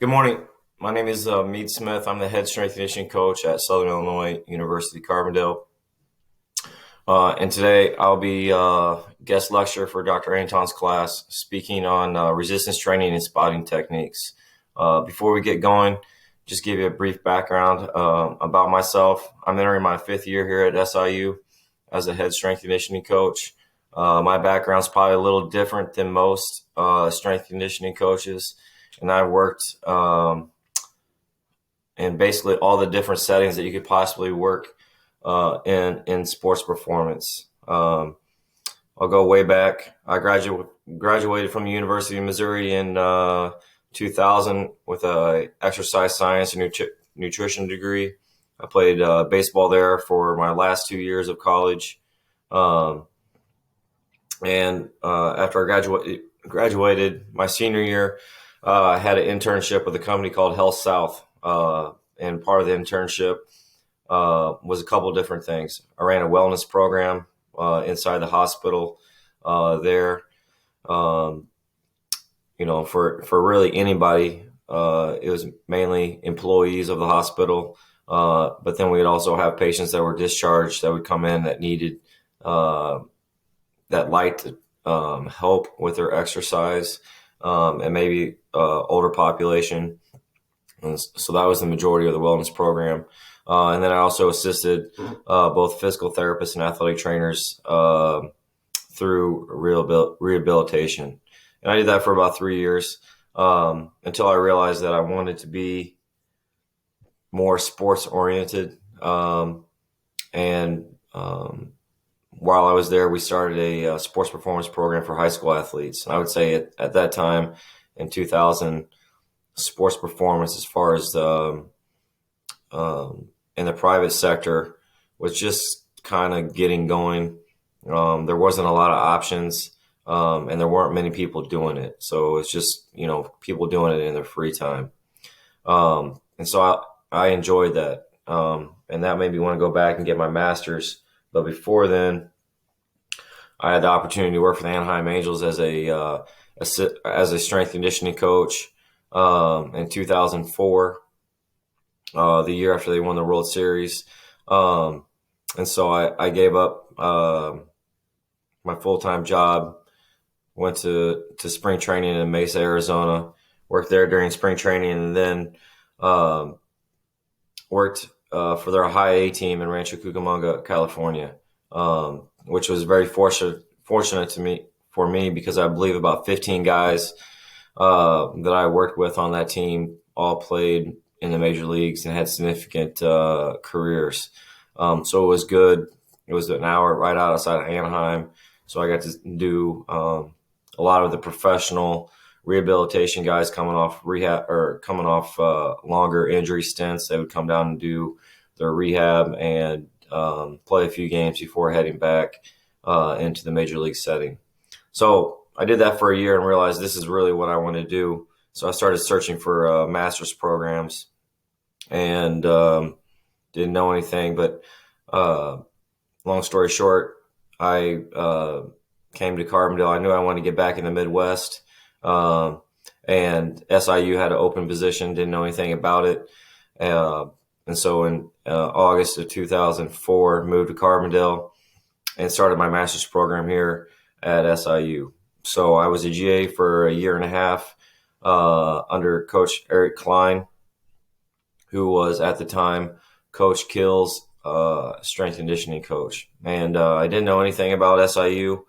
Good morning. My name is Mead Smith. I'm the head strength and conditioning coach at Southern Illinois University Carbondale. And today I'll be guest lecturer for Dr. Anton's class, speaking on resistance training and spotting techniques. Before we get going, just give you a brief background about myself. I'm entering my 5th year here at SIU as a head strength and conditioning coach. My background's probably a little different than most strength and conditioning coaches, and I've worked in basically all the different settings that you could possibly work in sports performance. I'll go way back. I graduated from the University of Missouri in 2000 with a exercise science and nutrition degree. I played baseball there for my last 2 years of college. And after I graduated my senior year, I had an internship with a company called Health South. And part of the internship was a couple of different things. I ran a wellness program inside the hospital there. For really anybody, it was mainly employees of the hospital. But then we'd also have patients that were discharged that would come in that needed that liked help with their exercise, and maybe older population. And so that was the majority of the wellness program. And then I also assisted both physical therapists and athletic trainers through rehabilitation. And I did that for about 3 years until I realized that I wanted to be more sports oriented. While I was there, we started a sports performance program for high school athletes. And I would say at that time in 2000, sports performance as far as in the private sector was just kind of getting going. There wasn't a lot of options, and there weren't many people doing it. So it's just, people doing it in their free time. And so I enjoyed that. And that made me want to go back and get my master's. But before then, I had the opportunity to work for the Anaheim Angels as a strength conditioning coach in 2004, the year after they won the World Series. And so I gave up my full-time job, went to spring training in Mesa, Arizona, worked there during spring training, and then worked for their high A team in Rancho Cucamonga, California, which was very fortunate for me because I believe about 15 guys that I worked with on that team all played in the major leagues and had significant careers. So it was good. It was an hour right outside of Anaheim. So I got to do a lot of the professional rehabilitation guys coming off rehab or coming off longer injury stints. They would come down and do their rehab and play a few games before heading back into the major league setting. So I did that for a year and realized this is really what I want to do. So I started searching for master's programs and didn't know anything. But long story short, I came to Carbondale. I knew I wanted to get back in the Midwest. And SIU had an open position, didn't know anything about it. And so in August of 2004, moved to Carbondale and started my master's program here at SIU. So I was a GA for a year and a half under Coach Eric Klein, who was at the time Coach Kill's strength and conditioning coach. And I didn't know anything about SIU,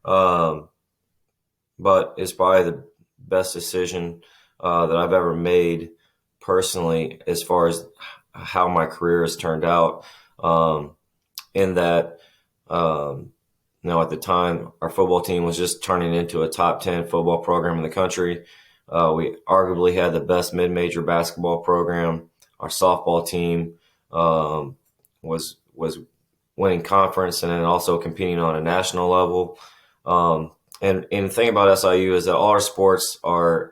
but it's probably the best decision that I've ever made personally as far as how my career has turned out, in that at the time, our football team was just turning into a top 10 football program in the country. We arguably had the best mid-major basketball program. Our softball team was winning conference and then also competing on a national level. And the thing about SIU is that all our sports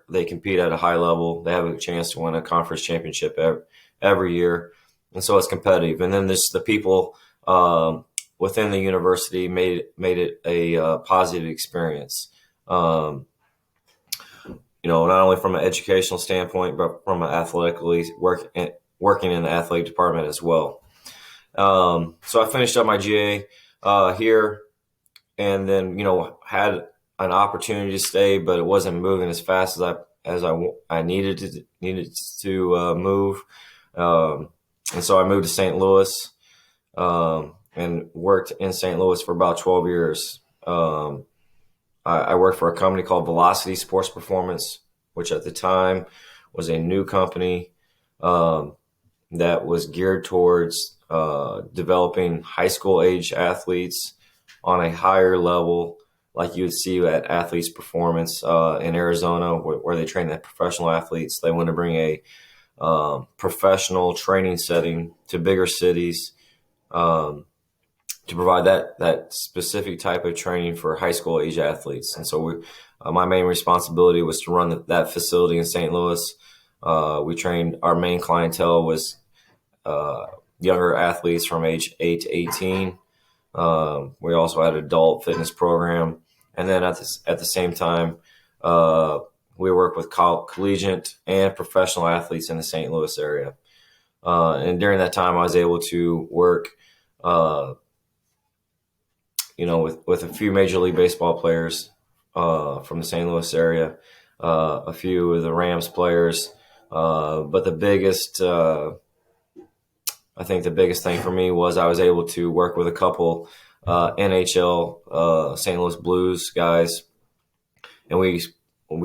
they compete at a high level. They have a chance to win a conference championship every year. And so it's competitive. And then the people within the university made it a positive experience. not only from an educational standpoint, but from an working in the athletic department as well. So I finished up my GA here, and then had an opportunity to stay, but it wasn't moving as fast as I needed to move. And so I moved to St. Louis, and worked in St. Louis for about 12 years. I worked for a company called Velocity Sports Performance, which at the time was a new company that was geared towards developing high school age athletes on a higher level, like you would see at Athletes Performance in Arizona, where they train the professional athletes. They want to bring a professional training setting to bigger cities, to provide that specific type of training for high school age athletes. And so my main responsibility was to run that facility in St. Louis. We trained, our main clientele was younger athletes from age 8 to 18. We also had an adult fitness program. And then at the same time, we work with collegiate and professional athletes in the St. Louis area. And during that time, I was able to work with a few Major League Baseball players from the St. Louis area, a few of the Rams players. But I think the biggest thing for me was I was able to work with a couple NHL St. Louis Blues guys, and we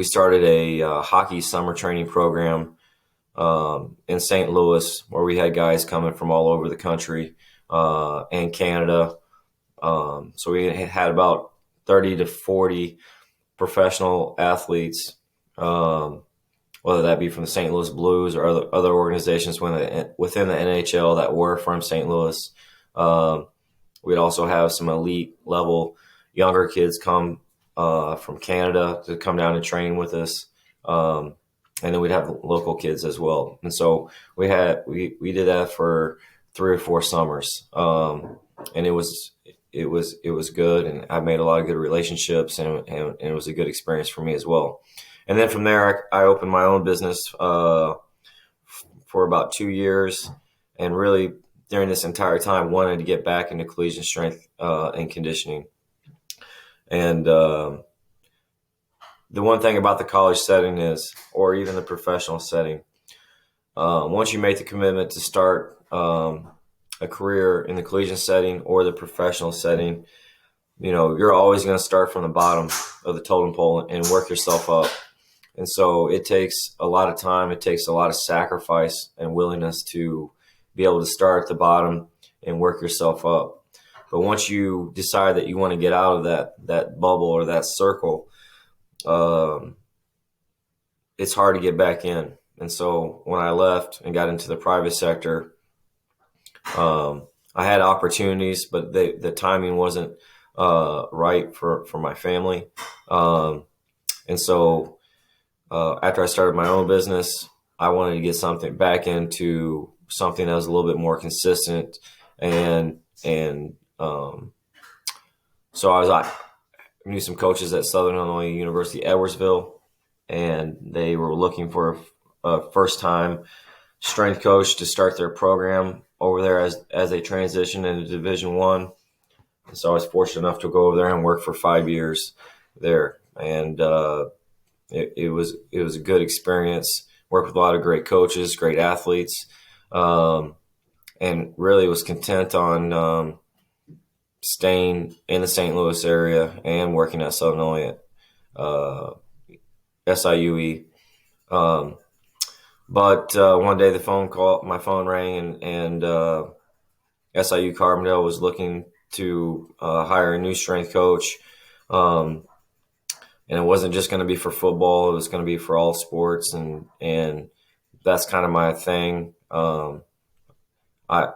started a hockey summer training program in St. Louis, where we had guys coming from all over the country and Canada. So we had about 30 to 40 professional athletes, whether that be from the St. Louis Blues or other organizations within the NHL that were from St. Louis. We'd also have some elite level younger kids come from Canada to come down and train with us. And then we'd have local kids as well. And so we did that for 3 or 4 summers. And it was good, and I made a lot of good relationships, and it was a good experience for me as well. And then from there, I opened my own business for about 2 years, and really during this entire time wanted to get back into collegiate strength and conditioning. And the one thing about the college setting is, or even the professional setting, once you make the commitment to start a career in the collegiate setting or the professional setting, you're always going to start from the bottom of the totem pole and work yourself up. And so it takes a lot of time. It takes a lot of sacrifice and willingness to be able to start at the bottom and work yourself up. But once you decide that you want to get out of that bubble or that circle, it's hard to get back in. And so when I left and got into the private sector, I had opportunities, but the timing wasn't right for my family. And so after I started my own business, I wanted to get something back into something that was a little bit more consistent. And so I knew some coaches at Southern Illinois University, Edwardsville, and they were looking for a first-time strength coach to start their program over there as they transition into Division I. And so I was fortunate enough to go over there and work for 5 years there. And it was a good experience. Worked with a lot of great coaches, great athletes, and really was content on staying in the St. Louis area and working at Southern Illinois SIUE. But one day my phone rang, and SIU Carbondale was looking to hire a new strength coach. And it wasn't just going to be for football. It was going to be for all sports. And that's kind of my thing. I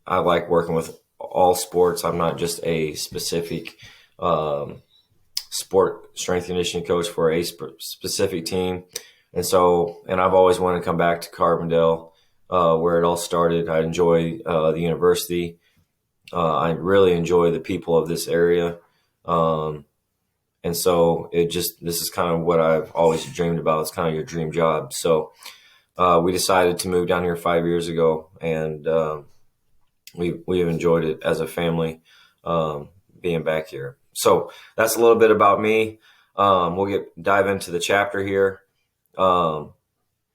like working with all sports. I'm not just a specific sport strength conditioning coach for a specific team. And I've always wanted to come back to Carbondale, where it all started. I enjoy the university. I really enjoy the people of this area. And so this is kind of what I've always dreamed about. It's kind of your dream job. So we decided to move down here 5 years ago, and we've enjoyed it as a family, being back here. So that's a little bit about me. We'll dive into the chapter here. I'll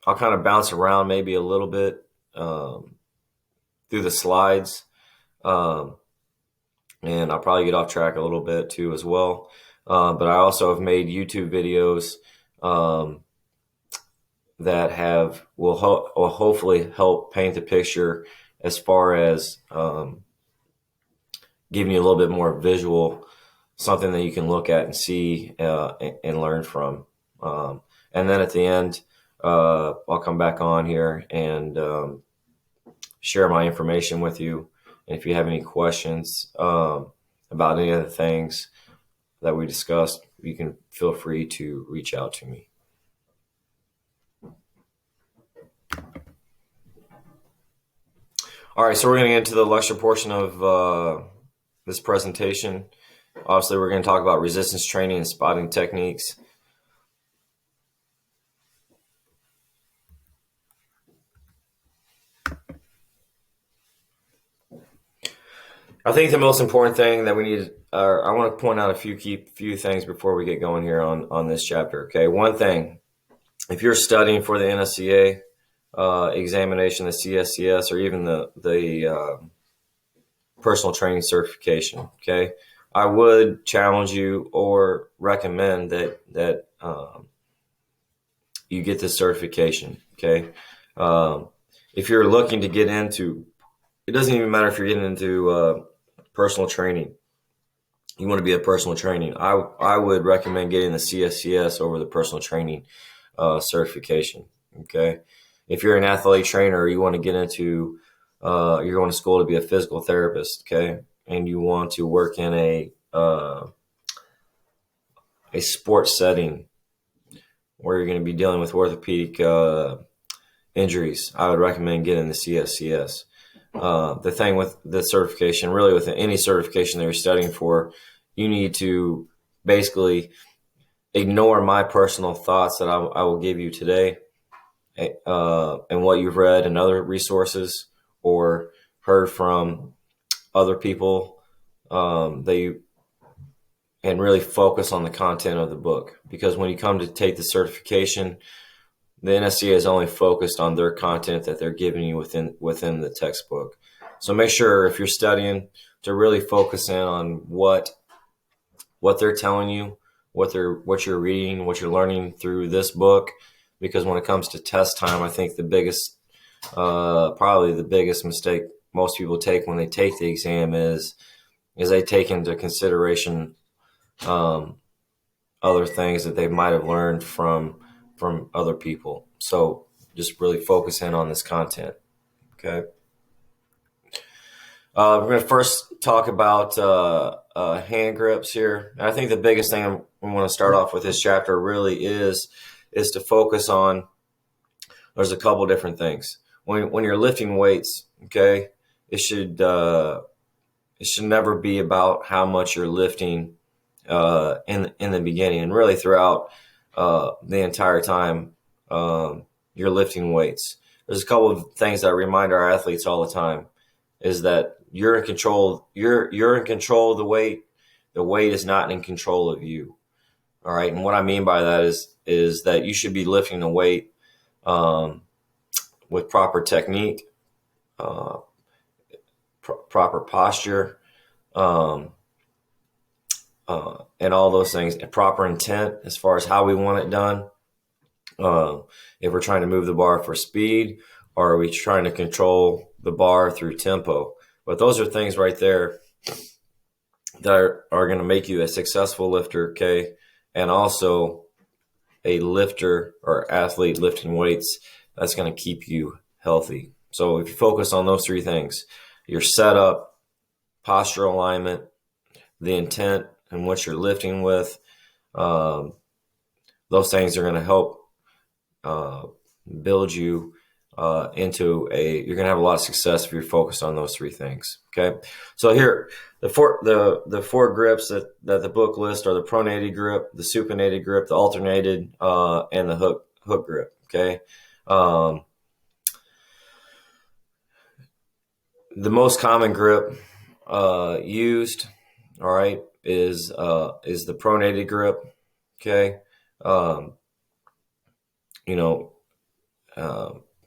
kind of bounce around maybe a little bit through the slides, and I'll probably get off track a little bit too as well. But I also have made YouTube videos that will hopefully help paint the picture as far as giving you a little bit more visual, something that you can look at and see and learn from. And then at the end, I'll come back on here and share my information with you. And if you have any questions about any of the things that we discussed, you can feel free to reach out to me. All right, so we're going to get into the lecture portion of this presentation. Obviously, we're going to talk about resistance training and spotting techniques. I think the most important thing that we need, I want to point out a few things before we get going here on this chapter. Okay, one thing, if you're studying for the NSCA examination, the CSCS, or even the personal training certification, okay, I would challenge you or recommend that you get this certification. Okay, if you're looking to get into, it doesn't even matter if you're getting into personal training. You want to be a personal training. I would recommend getting the CSCS over the personal training certification. Okay, if you're an athlete trainer, or you want to get into, you're going to school to be a physical therapist. Okay, and you want to work in a sports setting where you're going to be dealing with orthopedic injuries, I would recommend getting the CSCS. The thing with the certification, really with any certification that you're studying for, you need to basically ignore my personal thoughts that I will give you today, and what you've read in other resources or heard from other people, and really focus on the content of the book. Because when you come to take the certification, the NSCA is only focused on their content that they're giving you within the textbook. So make sure, if you're studying, to really focus in on what they're telling you, what you're reading, what you're learning through this book. Because when it comes to test time, I think probably the biggest mistake most people take when they take the exam is they take into consideration other things that they might have learned from other people. So just really focus in on this content. Okay. We're going to first talk about hand grips here. And I think the biggest thing we want to start off with this chapter really is to focus on, there's a couple different things. When you're lifting weights, okay, it should never be about how much you're lifting in the beginning, and really throughout the entire time you're lifting weights. There's a couple of things that I remind our athletes all the time, is that you're in control. You're in control of the weight. The weight is not in control of you. All right. And what I mean by that is that you should be lifting the weight with proper technique, proper posture, and all those things, and proper intent as far as how we want it done. If we're trying to move the bar for speed, or are we trying to control the bar through tempo? But those are things right there that are going to make you a successful lifter, okay? And also a lifter or athlete lifting weights that's going to keep you healthy. So if you focus on those three things, your setup, posture alignment, the intent and what you're lifting with, those things are going to help build you you're going to have a lot of success if you're focused on those three things. Okay. So here, the four grips that the book lists are the pronated grip, the supinated grip, the alternated, and the hook grip. Okay. Um, the most common grip, used, all right, is the pronated grip. Okay. Um, you know,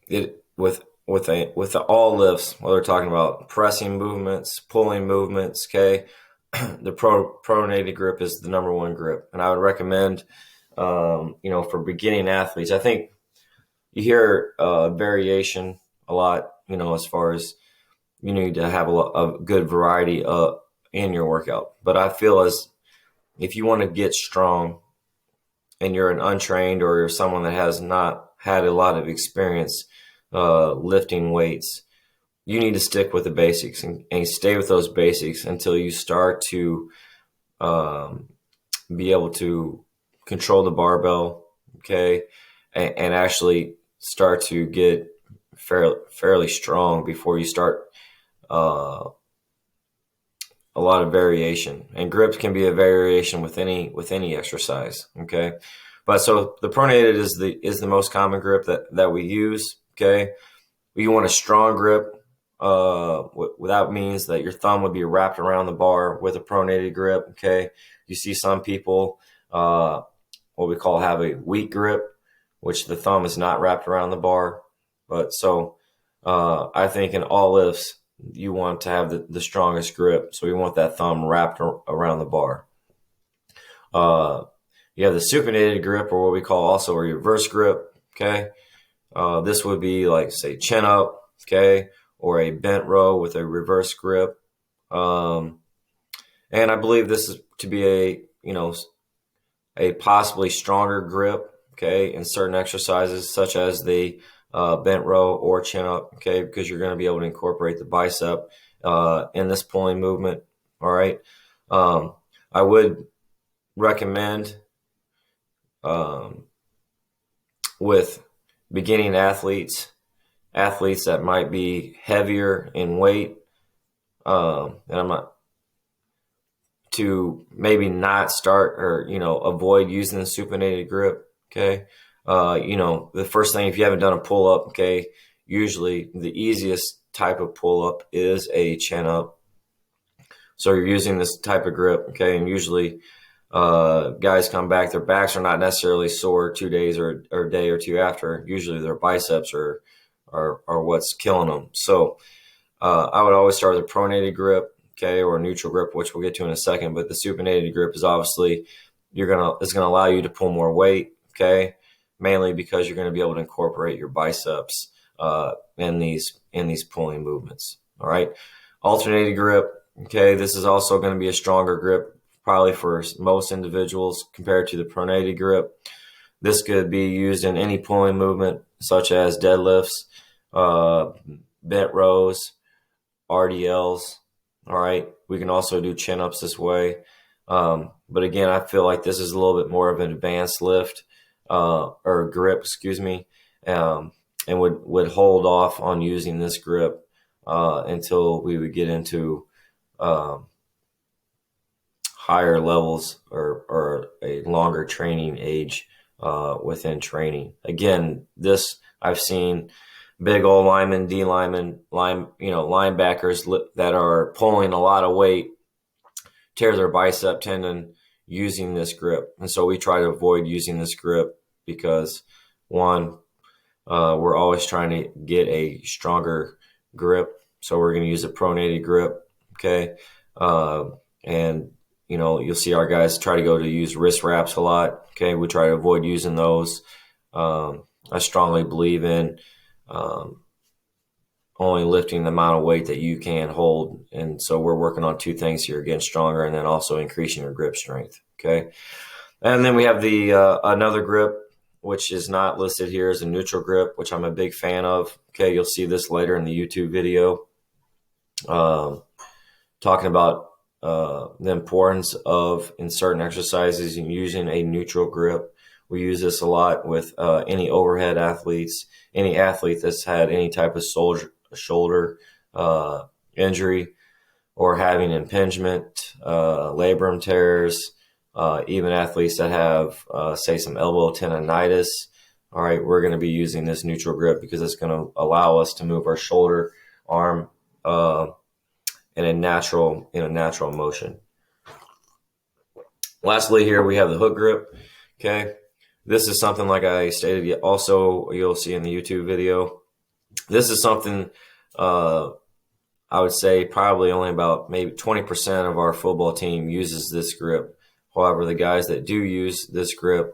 it with the all lifts, whether we're talking about pressing movements, pulling movements, okay, the pronated grip is the number one grip, and I would recommend, for beginning athletes. I think you hear variation a lot, as far as you need to have a good variety in your workout. But I feel as if you want to get strong and you're an untrained or you're someone that has not had a lot of experience lifting weights, you need to stick with the basics and stay with those basics until you start to be able to control the barbell, okay, and actually start to get fairly strong before you start a lot of variation. And grips can be a variation with any exercise, okay. But so the pronated is the most common grip that we use, okay. You want a strong grip. That means that your thumb would be wrapped around the bar with a pronated grip. Okay, you see some people, what we call have a weak grip, which the thumb is not wrapped around the bar. But so I think in all lifts you want to have the strongest grip, so you want that thumb wrapped around the bar. You have the supinated grip, or what we call also a reverse grip. Okay, this would be like, say, chin up. Okay, or a bent row with a reverse grip. And I believe this is to be a possibly stronger grip, okay, in certain exercises such as the bent row or chin up, okay, because you're going to be able to incorporate the bicep in this pulling movement. All right. I would recommend with beginning athletes that might be heavier in weight, and I'm not to maybe not start or avoid using the supinated grip. Okay, the first thing, if you haven't done a pull up, okay, usually the easiest type of pull up is a chin up. So you're using this type of grip, okay, and usually guys come back, their backs are not necessarily sore 2 days or a day or two after. Usually their biceps are what's killing them. So I would always start with a pronated grip, okay, or a neutral grip, which we'll get to in a second. But the supinated grip is obviously it's gonna allow you to pull more weight, okay, mainly because you're going to be able to incorporate your biceps in these pulling movements. All right, alternating grip, okay, this is also going to be a stronger grip probably for most individuals compared to the pronated grip. This could be used in any pulling movement such as deadlifts, bent rows, RDLs. All right, we can also do chin ups this way. But again, I feel like this is a little bit more of an advanced lift or grip, excuse me, and would hold off on using this grip until we would get into higher levels or a longer training age within training. Again, this I've seen big old linemen, D linemen, linebackers that are pulling a lot of weight tear their bicep tendon using this grip. And so we try to avoid using this grip because, one, we're always trying to get a stronger grip. So we're going to use a pronated grip, okay? And, you'll see our guys try to use wrist wraps a lot, okay? We try to avoid using those. I strongly believe in only lifting the amount of weight that you can hold. And so we're working on two things here, getting stronger and then also increasing your grip strength. Okay. And then we have the another grip, which is not listed here as a neutral grip, which I'm a big fan of. Okay. You'll see this later in the YouTube video, talking about the importance of, in certain exercises, using a neutral grip We use this a lot with any overhead athletes, any athlete that's had any type of shoulder injury or having impingement, labrum tears, even athletes that have, say, some elbow tendonitis. All right, we're going to be using this neutral grip because it's going to allow us to move our shoulder, arm in a natural motion. Lastly, here we have the hook grip. Okay, this is something, like I stated, also you'll see in the YouTube video. This is something I would say probably only about maybe 20% of our football team uses this grip. However, the guys that do use this grip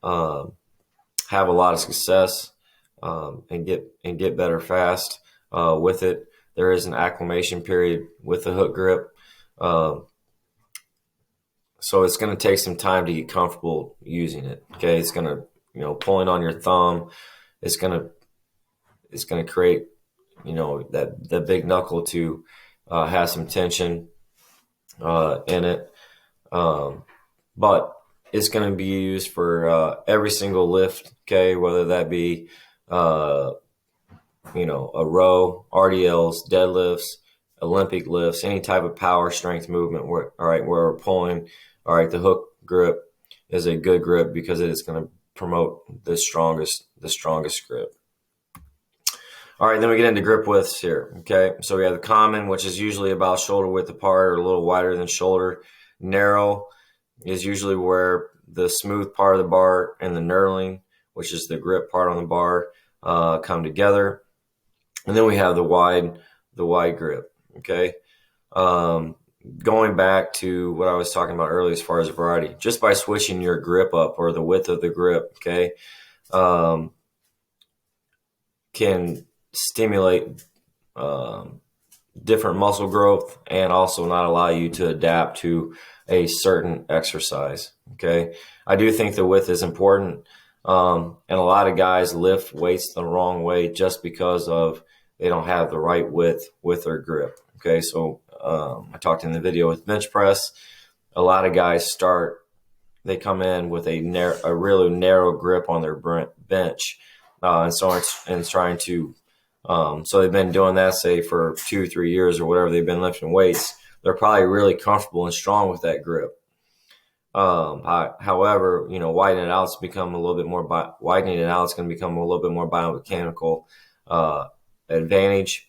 have a lot of success and get better fast with it. There is an acclimation period with the hook grip, so it's going to take some time to get comfortable using it. Okay, it's going to, pulling on your thumb, it's going to create, that the big knuckle to have some tension in it, but it's going to be used for every single lift. Okay, whether that be a row, RDLs, deadlifts, Olympic lifts, any type of power strength movement. Where we're pulling. All right, the hook grip is a good grip because it is going to promote the strongest grip. All right, then we get into grip widths here. Okay, so we have the common, which is usually about shoulder width apart or a little wider than shoulder. Narrow is usually where the smooth part of the bar and the knurling, which is the grip part on the bar, come together. And then we have the wide grip. Okay, going back to what I was talking about earlier as far as variety, just by switching your grip up or the width of the grip, okay, can stimulate different muscle growth and also not allow you to adapt to a certain exercise. Okay, I do think the width is important, and a lot of guys lift weights the wrong way just because of they don't have the right width with their grip. Okay, so I talked in the video with bench press. A lot of guys they come in with a really narrow grip on their bench, and so it's trying to. So they've been doing that, say, for 2-3 years or whatever they've been lifting weights. They're probably really comfortable and strong with that grip. However, widening it out, it's going to become a little bit more biomechanical advantage.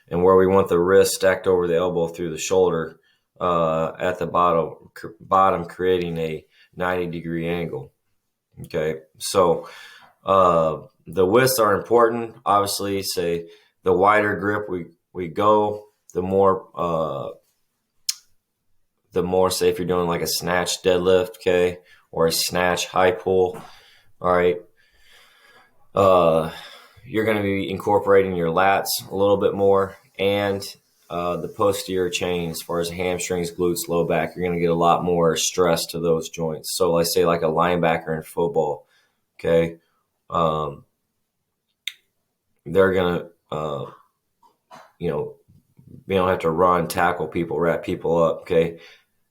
And where we want the wrist stacked over the elbow through the shoulder at the bottom, creating a 90-degree angle. Okay, so the widths are important. Obviously, say the wider grip we go, the more say if you're doing like a snatch deadlift, okay, or a snatch high pull, all right, you're going to be incorporating your lats a little bit more and the posterior chain as far as hamstrings, glutes, low back. You're going to get a lot more stress to those joints. So let's say like a linebacker in football, okay, they're going to, be able to have to run, tackle people, wrap people up, okay,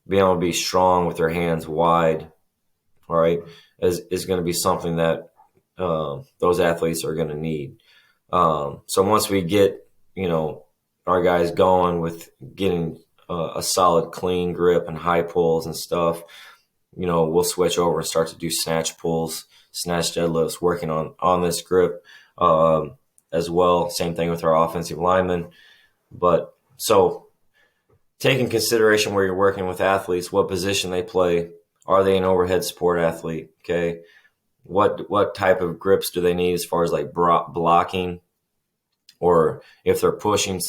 being able to be strong with their hands wide, all right, is going to be something that those athletes are going to need. So once we get, our guys going with getting a solid, clean grip and high pulls and stuff, we'll switch over and start to do snatch pulls, snatch deadlifts, working on this grip as well. Same thing with our offensive linemen. But so taking consideration where you're working with athletes, what position they play, are they an overhead support athlete? Okay. What type of grips do they need as far as like blocking, or if they're pushing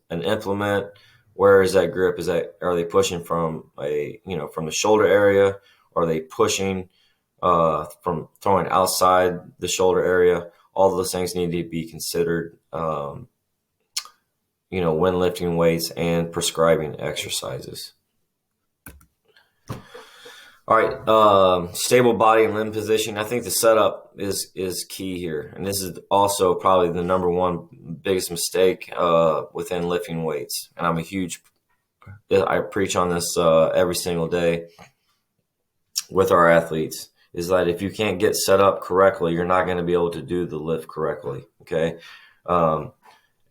an implement, where is that grip? Are they pushing from from the shoulder area? Or are they pushing from throwing outside the shoulder area? All those things need to be considered, when lifting weights and prescribing exercises. All right, stable body and limb position. I think the setup is key here, and this is also probably the number one biggest mistake within lifting weights. And I preach on this every single day with our athletes. is that if you can't get set up correctly, you're not going to be able to do the lift correctly. Okay. Um,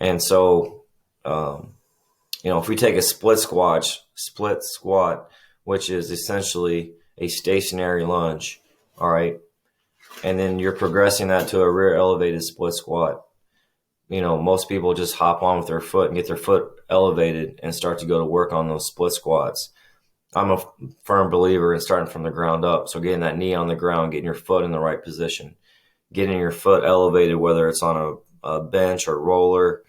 and so, if we take a split squat, which is essentially a stationary lunge, all right, and then you're progressing that to a rear elevated split squat. Most people just hop on with their foot and get their foot elevated and start to go to work on those split squats. I'm a firm believer in starting from the ground up. So getting that knee on the ground, getting your foot in the right position, getting your foot elevated, whether it's on a bench or roller,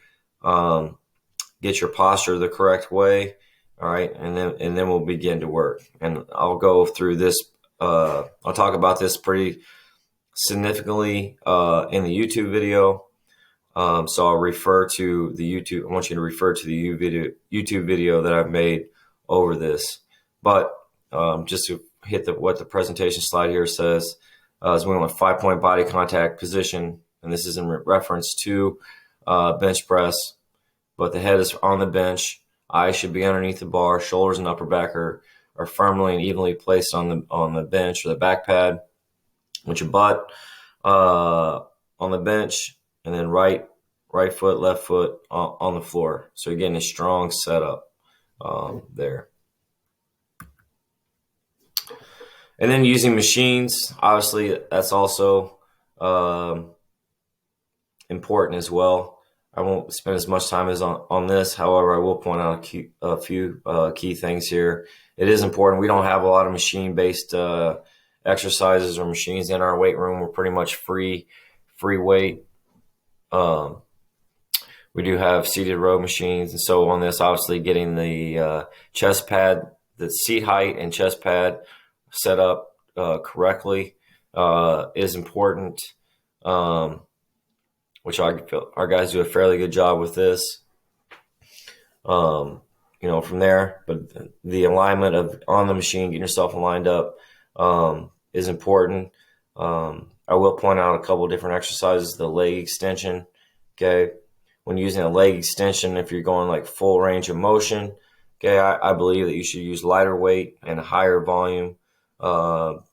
get your posture the correct way. All right. And then we'll begin to work. And I'll go through this. I'll talk about this pretty significantly in the YouTube video. So I'll refer to the YouTube. I want you to refer to the YouTube video that I've made over this. But just to hit what the presentation slide here says, is we want 5-point body contact position, and this is in reference to bench press. But the head is on the bench, eyes should be underneath the bar, shoulders and upper back are firmly and evenly placed on the bench or the back pad, with your butt on the bench, and then right foot, left foot on the floor. So you're getting a strong setup there. And then using machines, obviously that's also important as well. I won't spend as much time as on this. However, I will point out a few key things here. It is important. We don't have a lot of machine-based exercises or machines in our weight room. We're pretty much free weight. We do have seated row machines. And so on this, obviously getting the chest pad, the seat height and chest pad set up correctly is important, which I feel our guys do a fairly good job with this. From there, but the alignment on the machine, getting yourself lined up is important. I will point out a couple of different exercises. The leg extension, okay? When using a leg extension, if you're going like full range of motion, okay, I believe that you should use lighter weight and higher volume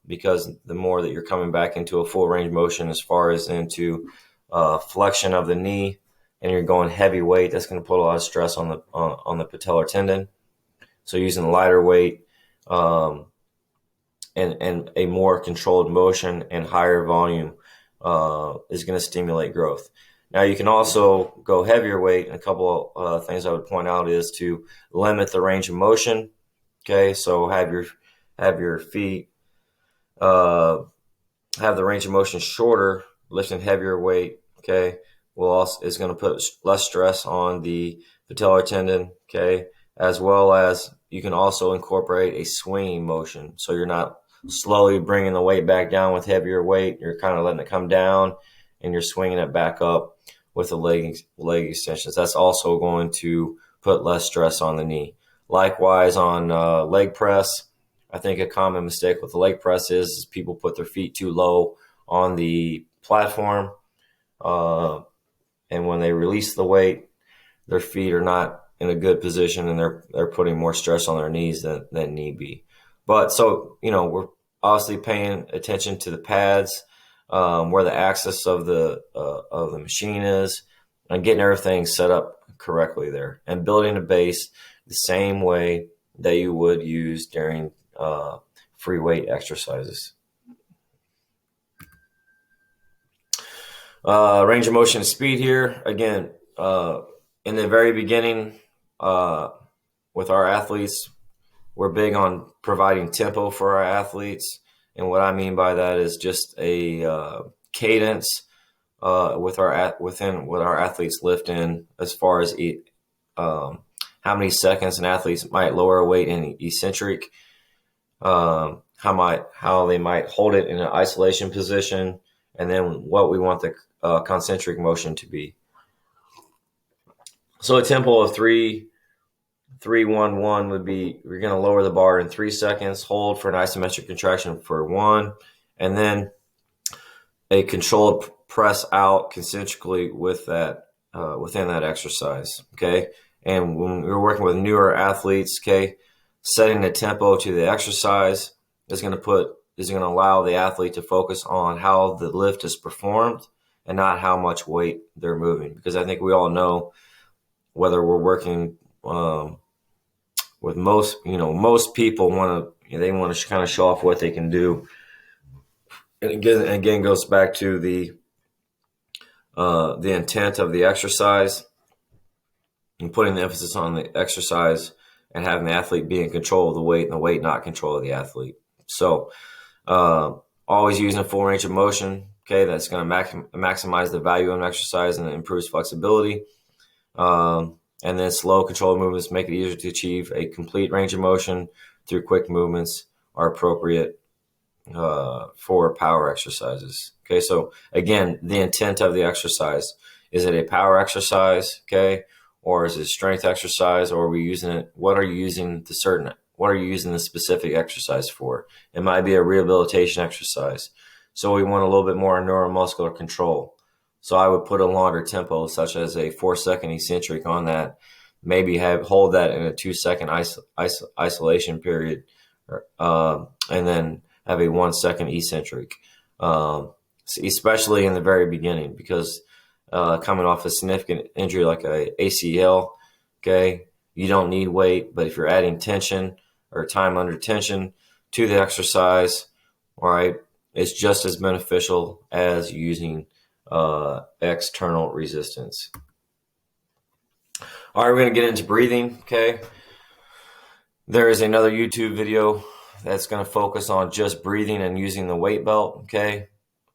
because the more that you're coming back into a full range of motion as far as into flexion of the knee, and you're going heavy weight, that's going to put a lot of stress on the patellar tendon. So using lighter weight and a more controlled motion and higher volume is going to stimulate growth. Now you can also go heavier weight, and a couple of things I would point out is to limit the range of motion. Okay, so have your feet have the range of motion shorter, lifting heavier weight. Okay, is going to put less stress on the patellar tendon. Okay, as well as you can also incorporate a swinging motion, so you're not slowly bringing the weight back down with heavier weight. You're kind of letting it come down, and you're swinging it back up with the leg extensions. That's also going to put less stress on the knee. Likewise, on leg press, I think a common mistake with the leg press is people put their feet too low on the platform, and when they release the weight, their feet are not in a good position, and they're putting more stress on their knees than need be. But so we're obviously paying attention to the pads, where the axis of the machine is, and getting everything set up correctly there, and building a base the same way that you would use during free weight exercises. Range of motion and speed here. Again, in the very beginning, with our athletes, we're big on providing tempo for our athletes. And what I mean by that is just a cadence within what our athletes lift in, as far as how many seconds an athlete might lower a weight in eccentric, how they might hold it in an isolation position, and then what we want the concentric motion to be. So a tempo of 3-1-1 would be, you're going to lower the bar in 3 seconds, hold for an isometric contraction for 1, and then a controlled press out concentrically with that within that exercise. Okay, and when we're working with newer athletes, okay, setting the tempo to the exercise is going to put is going to allow the athlete to focus on how the lift is performed and not how much weight they're moving. Because I think we all know, whether we're working with most people they want to kind of show off what they can do. And again goes back to the intent of the exercise and putting the emphasis on the exercise and having the athlete be in control of the weight and the weight not control of the athlete. So always using a full range of motion. Okay, that's going to maximize the value of an exercise and improves flexibility. And then slow, controlled movements make it easier to achieve a complete range of motion through quick movements are appropriate for power exercises. Okay, so again, the intent of the exercise. Is it a power exercise, okay, or is it a strength exercise, or are we using it? What are you using the specific exercise for? It might be a rehabilitation exercise. So we want a little bit more neuromuscular control. So I would put a longer tempo, such as a 4-second eccentric on that. Maybe hold that in a 2-second isolation period, and then have a 1-second eccentric, especially in the very beginning, because coming off a significant injury like a ACL, okay, you don't need weight, but if you're adding tension or time under tension to the exercise, all right, it's just as beneficial as using external resistance. All right, we're going to get into breathing, okay? There is another YouTube video that's going to focus on just breathing and using the weight belt, okay?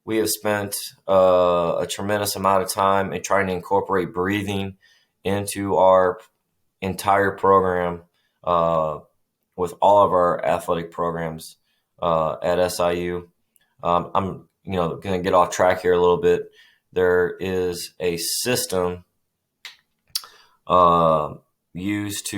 We have spent a tremendous amount of time in trying to incorporate breathing into our entire program with all of our athletic programs at SIU. I'm going to get off track here a little bit. There is a system used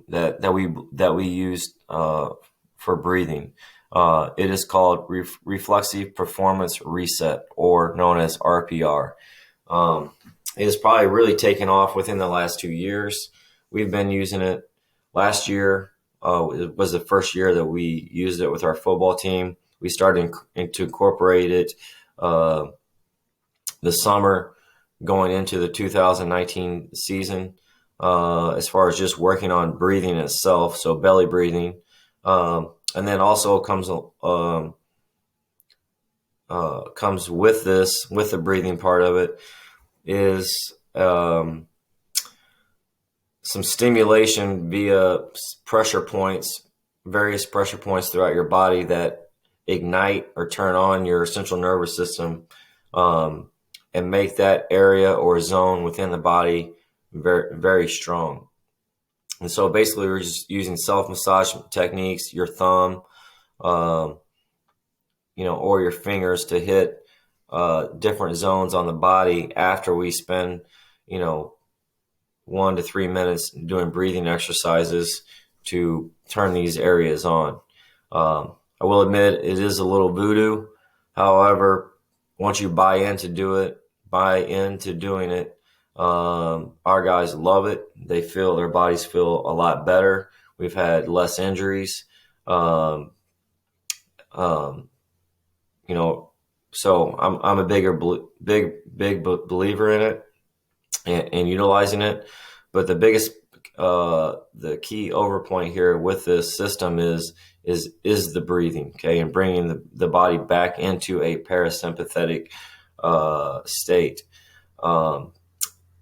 that we use for breathing. It is called reflexive performance reset, or known as RPR. It has probably really taken off within the last 2 years. We've been using it. Last year it was the first year that we used it with our football team. We started to incorporate it the summer going into the 2019 season, as far as just working on breathing itself, so belly breathing. And then also comes with the breathing part of it, is some stimulation via various pressure points throughout your body that ignite or turn on your central nervous system, and make that area or zone within the body very, very strong. And so basically we're just using self-massage techniques, your thumb, or your fingers to hit different zones on the body after we spend, 1 to 3 minutes doing breathing exercises to turn these areas on. I will admit it is a little voodoo. However, once you buy into doing it, our guys love it. Their bodies feel a lot better. We've had less injuries. So I'm a big believer in it and utilizing it. But the key overpoint here with this system is the breathing, okay, and bringing the body back into a parasympathetic state.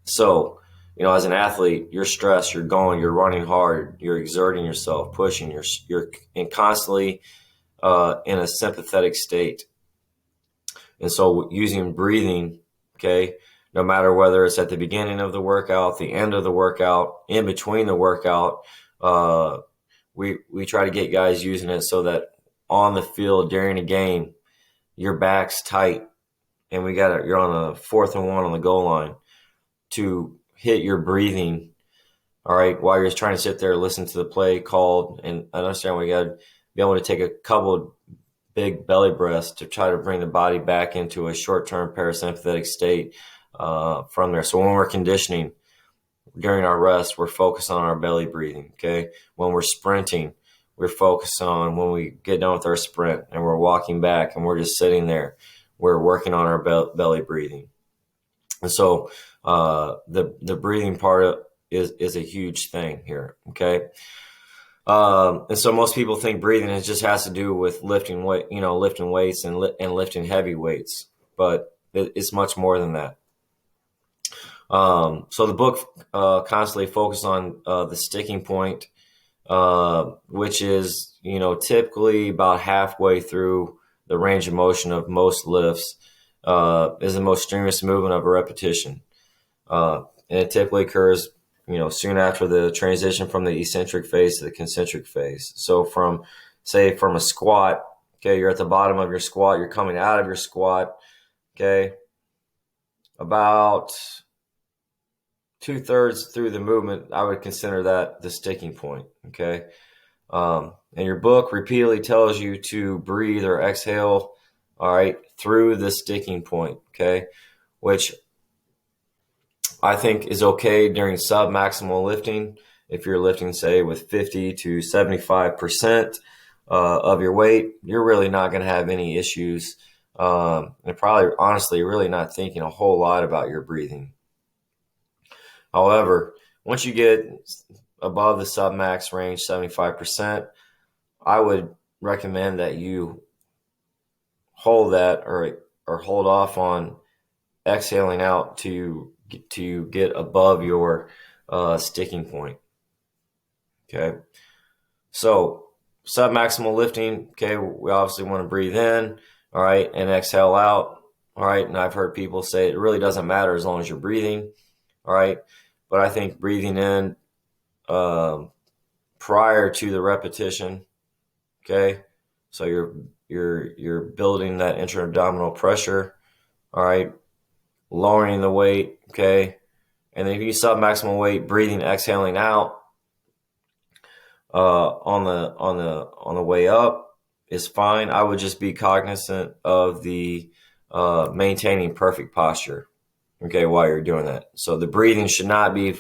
So, as an athlete, you're stressed, you're running hard, you're exerting yourself, pushing, you're constantly in a sympathetic state. And so using breathing, okay, no matter whether it's at the beginning of the workout, the end of the workout, in between the workout, we try to get guys using it so that on the field during a game, your back's tight and you're on a 4th and 1 on the goal line to hit your breathing, all right, while you're trying to sit there, listen to the play called, and understand we got to be able to take a couple big belly breaths to try to bring the body back into a short-term parasympathetic state from there. So when we're conditioning during our rest, we're focused on our belly breathing, okay? When we're sprinting, we're focused on when we get done with our sprint and we're walking back and we're just sitting there. We're working on our belly breathing. And so the breathing part is a huge thing here, okay? And so most people think breathing just has to do with lifting weights and lifting heavy weights, but it's much more than that. So the book constantly focuses on the sticking point, which is typically about halfway through the range of motion of most lifts, is the most strenuous movement of a repetition, and it typically occurs soon after the transition from the eccentric phase to the concentric phase. So from a squat, okay, you're at the bottom of your squat, you're coming out of your squat, okay, about 2/3 through the movement, I would consider that the sticking point, okay? And your book repeatedly tells you to breathe or exhale, all right, through the sticking point, okay, which I think is okay during sub-maximal lifting. If you're lifting, say, with 50 to 75% of your weight, you're really not going to have any issues, and probably, honestly, really not thinking a whole lot about your breathing. However, once you get above the sub-max range, 75%, I would recommend that you hold that or hold off on exhaling out to get above your sticking point. Okay, so submaximal lifting. Okay, we obviously want to breathe in, all right, and exhale out. All right, and I've heard people say it really doesn't matter as long as you're breathing. All right, but I think breathing in prior to the repetition. Okay, so you're building that intra-abdominal pressure. All right, lowering the weight. Okay, and then if you sub-maximal weight, breathing, exhaling out on the way up is fine. I would just be cognizant of the maintaining perfect posture. Okay, while you're doing that, so the breathing should not be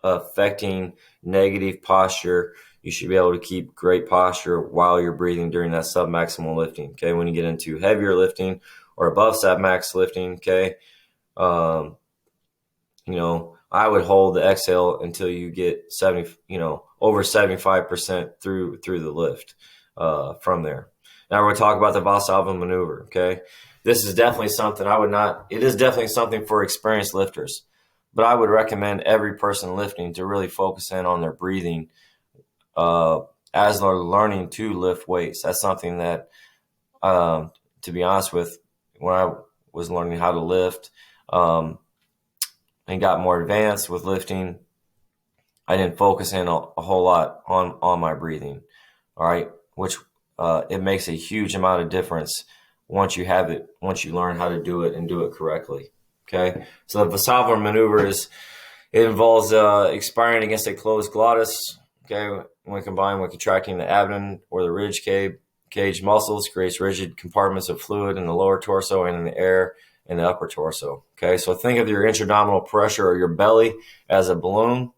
affecting negative posture. You should be able to keep great posture while you're breathing during that submaximal lifting. Okay, when you get into heavier lifting or above submax lifting, okay, I would hold the exhale until you get over 75% through the lift. From there, now we're going to talk about the Valsalva maneuver. Okay, this is definitely something it is definitely something for experienced lifters, but I would recommend every person lifting to really focus in on their breathing as they're learning to lift weights. That's something that, to be honest with, when I was learning how to lift and got more advanced with lifting, I didn't focus in a whole lot on my breathing. All right, which it makes a huge amount of difference once you learn how to do it and do it correctly. Okay, so the Valsalva maneuver it involves expiring against a closed glottis. Okay, when combined with contracting the abdomen or the ridge cage muscles, creates rigid compartments of fluid in the lower torso and in the air in the upper torso. Okay, so think of your intra-abdominal pressure or your belly as a balloon,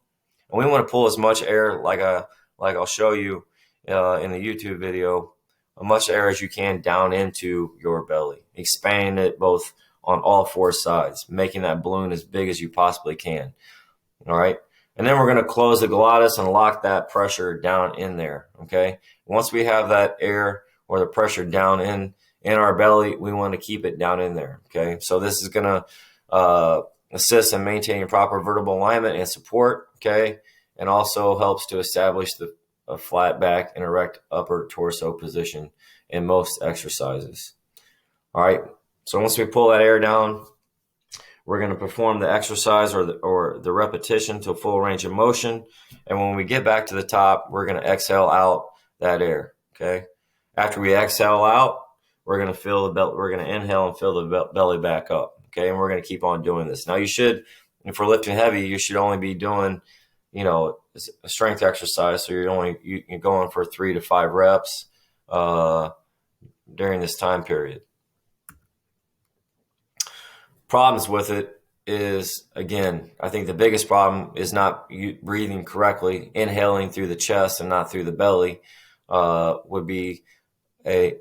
and we want to pull as much air, like I'll show you in the YouTube video, as much air as you can down into your belly, expanding it both on all four sides, making that balloon as big as you possibly can. All right. And then we're going to close the glottis and lock that pressure down in there. Okay. Once we have that air or the pressure down in our belly, we want to keep it down in there. Okay. So this is going to assist in maintaining proper vertebral alignment and support. Okay. And also helps to establish a flat back and erect upper torso position in most exercises. All right. So once we pull that air down, we're going to perform the exercise or the repetition to full range of motion. And when we get back to the top, we're going to exhale out that air. Okay. After we exhale out, we're going to inhale and fill the belly back up. Okay. And we're going to keep on doing this. Now if we're lifting heavy, you should only be doing, a strength exercise. So you're going for 3 to 5 reps during this time period. Problems with it is, again, I think the biggest problem is not you breathing correctly. Inhaling through the chest and not through the belly would be a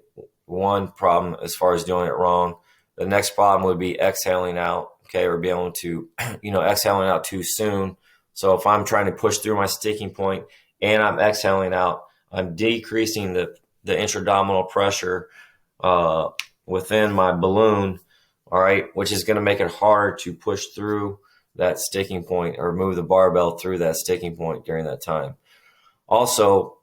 one problem as far as doing it wrong. The next problem would be exhaling out, okay, or being able to, exhaling out too soon. So if I'm trying to push through my sticking point and I'm exhaling out, I'm decreasing the intra-abdominal pressure within my balloon, all right, which is going to make it hard to push through that sticking point or move the barbell through that sticking point during that time. Also,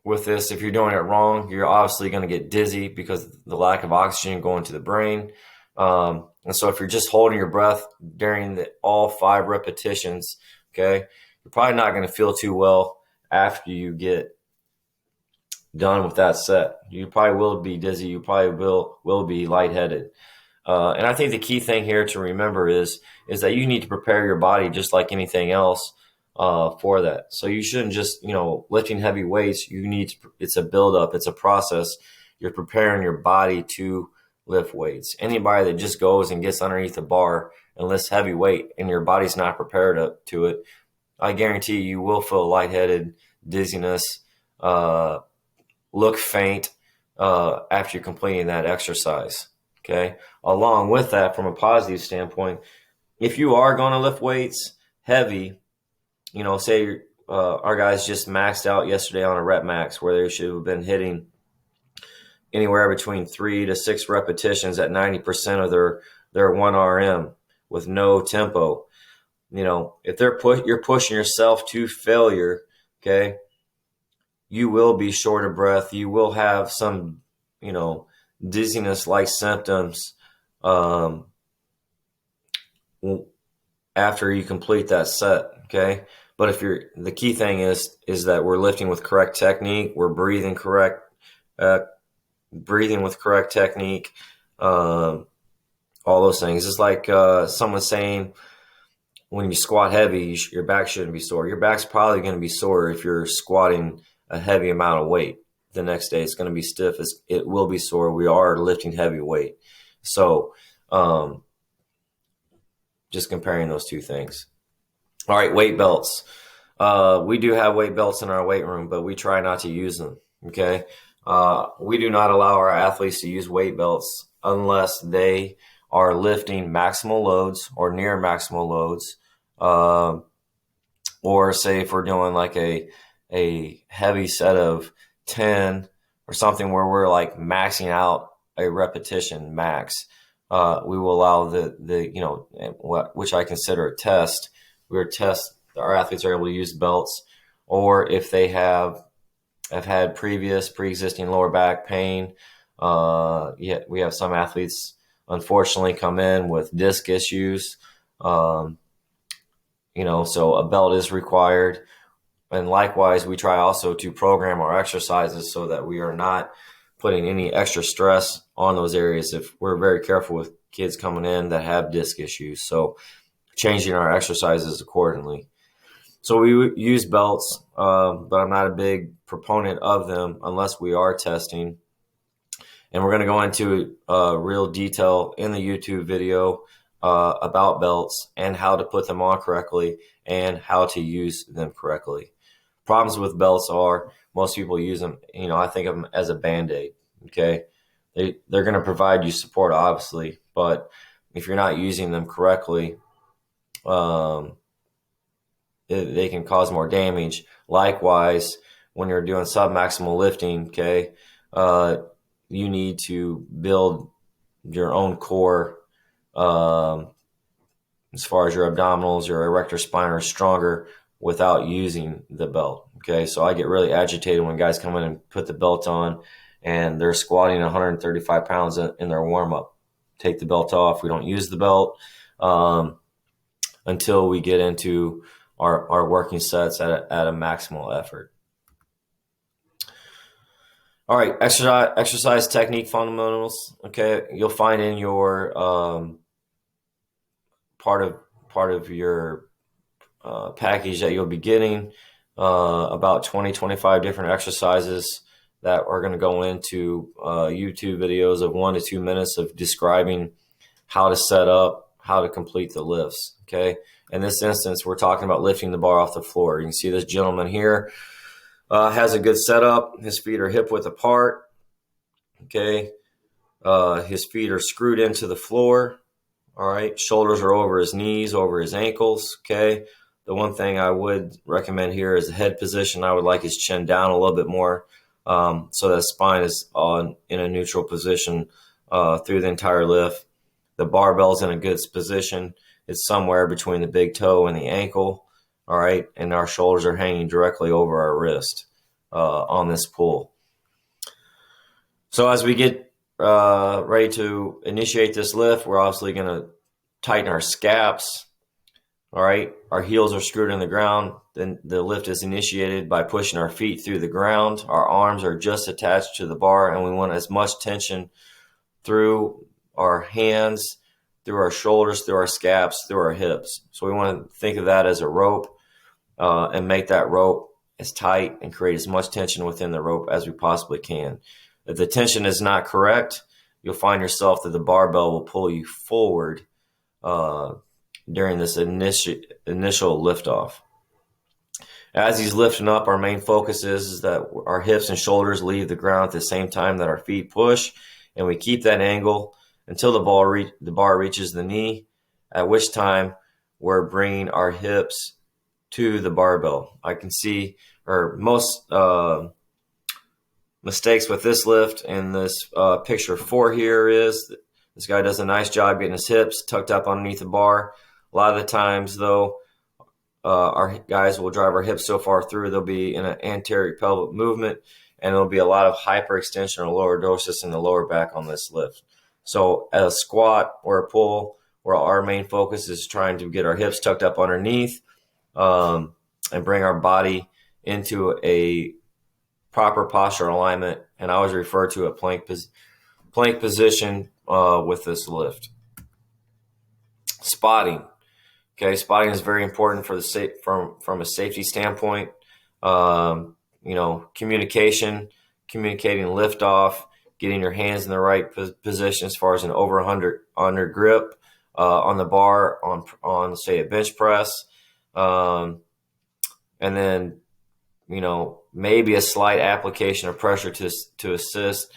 with this, if you're doing it wrong, you're obviously going to get dizzy because of the lack of oxygen going to the brain. And so if you're just holding your breath during all 5 repetitions, okay, you're probably not going to feel too well after you get done with that set. You probably will be dizzy. You probably will be lightheaded. And I think the key thing here to remember is that you need to prepare your body just like anything else for that. So you shouldn't just, lifting heavy weights. It's a buildup. It's a process. You're preparing your body to lift weights. Anybody that just goes and gets underneath the bar and lifts heavy weight and your body's not prepared to it, I guarantee you will feel lightheaded, dizziness, look faint after you're completing that exercise. Okay. Along with that, from a positive standpoint, if you are going to lift weights heavy, say our guys just maxed out yesterday on a rep max where they should have been hitting anywhere between 3 to 6 repetitions at 90% of their 1 RM with no tempo. If you're pushing yourself to failure, okay, you will be short of breath. You will have some, dizziness-like symptoms after you complete that set, okay? But the key thing is that we're lifting with correct technique, we're breathing with correct technique, all those things. It's like someone saying when you squat heavy, your back shouldn't be sore. Your back's probably going to be sore if you're squatting a heavy amount of weight. The next day it's going to be stiff. It will be sore. We are lifting heavy weight. So just comparing those two things. All right, weight belts. We do have weight belts in our weight room, but we try not to use them, okay? We do not allow our athletes to use weight belts unless they are lifting maximal loads or near maximal loads, or say if we're doing like a heavy set of 10 or something where we're like maxing out a repetition max, we will allow which I consider a test. Our athletes are able to use belts, or if they have had pre-existing lower back pain. We have some athletes unfortunately come in with disc issues. So a belt is required. And likewise, we try also to program our exercises so that we are not putting any extra stress on those areas. If we're very careful with kids coming in that have disc issues, so changing our exercises accordingly. So we use belts, but I'm not a big proponent of them unless we are testing. And we're going to go into real detail in the YouTube video about belts and how to put them on correctly and how to use them correctly. Problems with belts are most people use them, I think of them as a Band-Aid, okay? They're going to provide you support, obviously, but if you're not using them correctly, they can cause more damage. Likewise, when you're doing submaximal lifting, okay, you need to build your own core as far as your abdominals, your erector spine are stronger without using the belt. Okay, so I get really agitated when guys come in and put the belt on and they're squatting 135 pounds in their warm-up. Take the belt off. We don't use the belt until we get into our working sets at a maximal effort. All right, exercise technique fundamentals. Okay, you'll find in your part of your package that you'll be getting about 20-25 different exercises that are going to go into YouTube videos of 1 to 2 minutes of describing how to set up, how to complete the lifts. Okay. In this instance, we're talking about lifting the bar off the floor. You can see this gentleman here has a good setup. His feet are hip width apart. Okay. His feet are screwed into the floor. All right. Shoulders are over his knees, over his ankles. Okay. The one thing I would recommend here is the head position. I would like his chin down a little bit more, so that spine is in a neutral position through the entire lift. The barbell's in a good position. It's somewhere between the big toe and the ankle. All right. And our shoulders are hanging directly over our wrist on this pull. So as we get ready to initiate this lift, we're obviously going to tighten our scaps. All right, our heels are screwed in the ground. Then the lift is initiated by pushing our feet through the ground. Our arms are just attached to the bar, and we want as much tension through our hands, through our shoulders, through our scaps, through our hips. So we want to think of that as a rope and make that rope as tight and create as much tension within the rope as we possibly can. If the tension is not correct, you'll find yourself that the barbell will pull you forward during this initial liftoff. As he's lifting up, our main focus is that our hips and shoulders leave the ground at the same time that our feet push, and we keep that angle until the bar reaches the knee, at which time we're bringing our hips to the barbell. I can see, or most mistakes with this lift in this picture 4 here is this guy does a nice job getting his hips tucked up underneath the bar. A lot of the times, though, our guys will drive our hips so far through, they'll be in an anterior pelvic movement, and there'll be a lot of hyperextension or lordosis in the lower back on this lift. So at a squat or a pull, where our main focus is trying to get our hips tucked up underneath and bring our body into a proper posture alignment, and I always refer to a plank position with this lift. Spotting. Okay, spotting is very important for the from a safety standpoint. Communicating liftoff, getting your hands in the right position as far as an over under grip on the bar on say a bench press, and then maybe a slight application of pressure to assist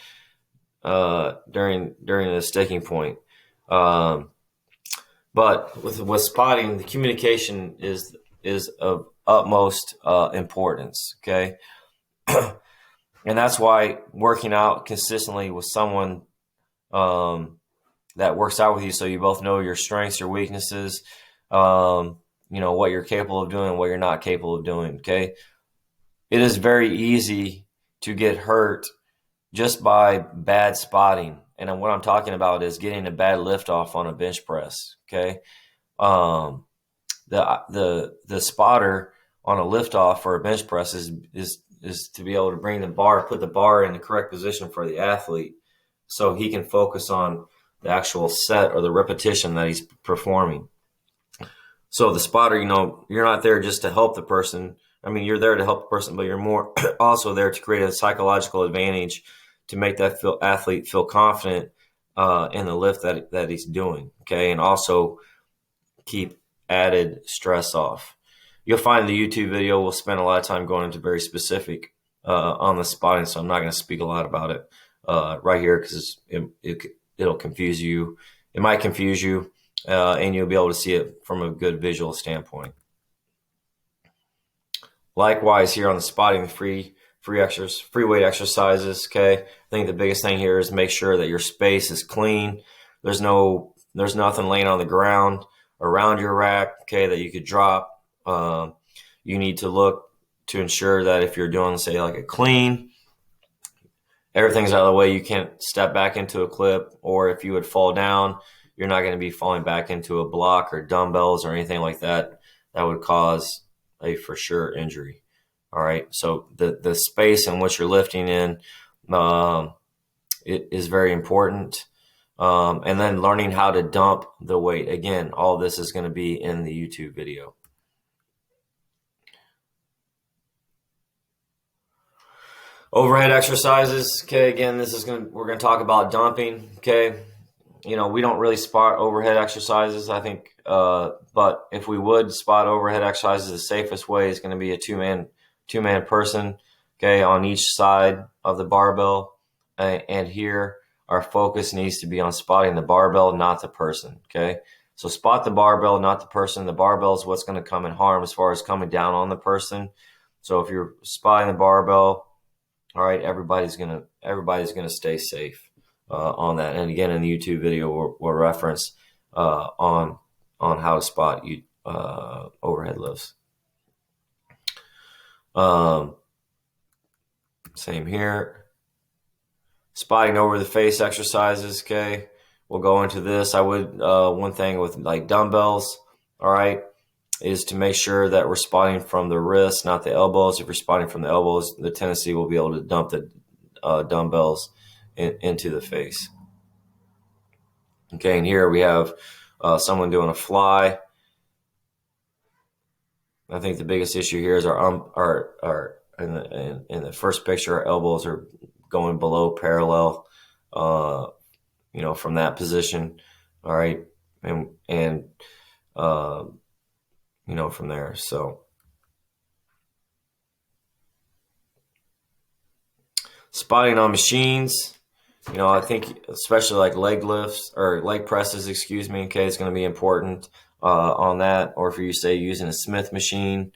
during the sticking point. But with spotting, the communication is of utmost importance. Okay, and that's why working out consistently with someone that works out with you, so you both know your strengths, your weaknesses, what you're capable of doing, and what you're not capable of doing. Okay, it is very easy to get hurt just by bad spotting. And what I'm talking about is getting a bad lift off on a bench press. Okay. The spotter on a lift off for a bench press is to be able to put the bar in the correct position for the athlete so he can focus on the actual set or the repetition that he's performing. So the spotter, you're not there just to help the person. I mean, you're there to help the person, but you're more also there to create a psychological advantage to make that athlete feel confident in the lift that he's doing, okay, and also keep added stress off. You'll find the YouTube video will spend a lot of time going into very specific on the spotting, so I'm not going to speak a lot about it right here because it'll confuse you. It might confuse you, and you'll be able to see it from a good visual standpoint. Likewise, here on the spotting, free weight exercises. Okay, I think the biggest thing here is make sure that your space is clean. There's nothing laying on the ground around your rack. Okay, that you could drop. You need to look to ensure that if you're doing, say, like a clean, everything's out of the way. You can't step back into a clip, or if you would fall down, you're not going to be falling back into a block or dumbbells or anything like that. That would cause a for sure injury. All right. So the space in which you're lifting in it is very important. And then learning how to dump the weight. Again, all this is going to be in the YouTube video. Overhead exercises. Okay. Again, we're going to talk about dumping. Okay. we don't really spot overhead exercises, I think, but if we would spot overhead exercises, the safest way is going to be a two-man person, okay, on each side of the barbell. And here, our focus needs to be on spotting the barbell, not the person, okay? So spot the barbell, not the person. The barbell is what's going to come in harm as far as coming down on the person. So if you're spotting the barbell, all right, everybody's gonna stay safe on that. And again, in the YouTube video, we'll reference on how to spot overhead lifts. Same here. Spotting over the face exercises. Okay, we'll go into this. I would one thing with like dumbbells. All right, is to make sure that we're spotting from the wrists, not the elbows. If you're spotting from the elbows, the tendency will be able to dump the dumbbells into the face. Okay, and here we have someone doing a fly. I think the biggest issue here is our in the first picture, our elbows are going below parallel, from that position. All right, and from there. So spotting on machines, I think especially like leg lifts or leg presses, excuse me, okay, it's going to be important on that. Or if you say using a Smith machine,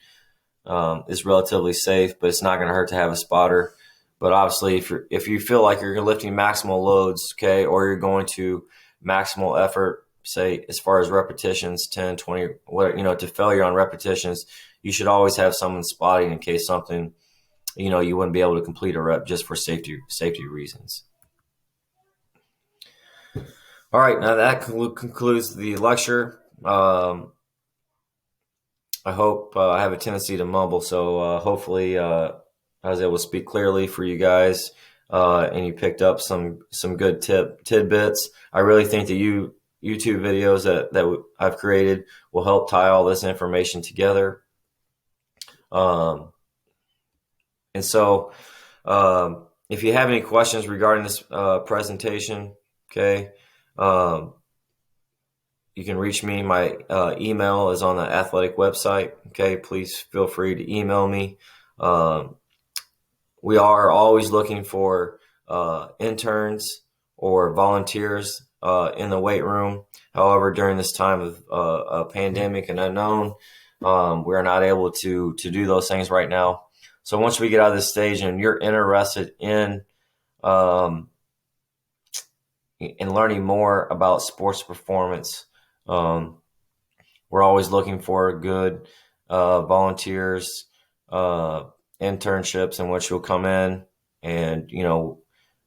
is relatively safe, but it's not going to hurt to have a spotter. But obviously, if you feel like you're lifting maximal loads, okay, or you're going to maximal effort, say as far as repetitions, 10, 20, to failure on repetitions, you should always have someone spotting in case something, you wouldn't be able to complete a rep just for safety reasons. All right, now that concludes the lecture. I hope I have a tendency to mumble, so hopefully I was able to speak clearly for you guys, and you picked up some good tidbits. I really think the YouTube videos that I've created will help tie all this information together. And so if you have any questions regarding this presentation, okay, you can reach me. My email is on the athletic website. Okay, please feel free to email me. We are always looking for interns or volunteers in the weight room. However, during this time of a pandemic and unknown, we're not able to do those things right now. So once we get out of this stage and you're interested in learning more about sports performance, we're always looking for good volunteers, internships in which you'll come in and,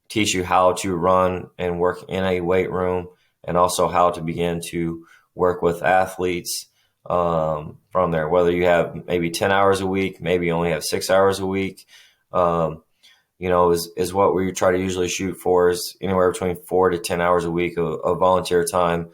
teach you how to run and work in a weight room, and also how to begin to work with athletes from there, whether you have maybe 10 hours a week, maybe only have 6 hours a week, is what we try to usually shoot for, is anywhere between 4 to 10 hours a week of volunteer time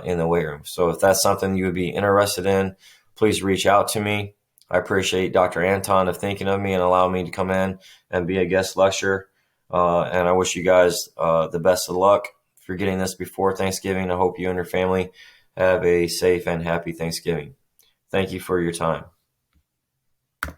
in the weight room. So if that's something you would be interested in, please reach out to me. I appreciate Dr. Anton of thinking of me and allowing me to come in and be a guest lecturer. And I wish you guys the best of luck. If you're getting this before Thanksgiving, I hope you and your family have a safe and happy Thanksgiving. Thank you for your time.